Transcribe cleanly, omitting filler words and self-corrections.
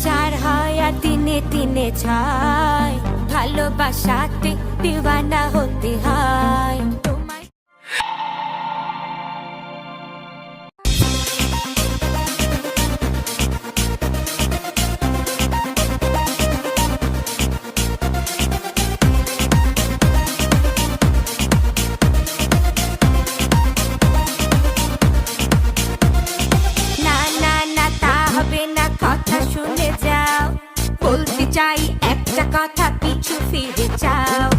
চার হয় আর তিনে তিনে ছয়, ভালোবাসাতে দিওয়ানা হতে হয়। তোমায় না না না, তা হবে না, কথা শুনে যাও। বলতে চাই একটা কথা, পিছু ফিরে যাও।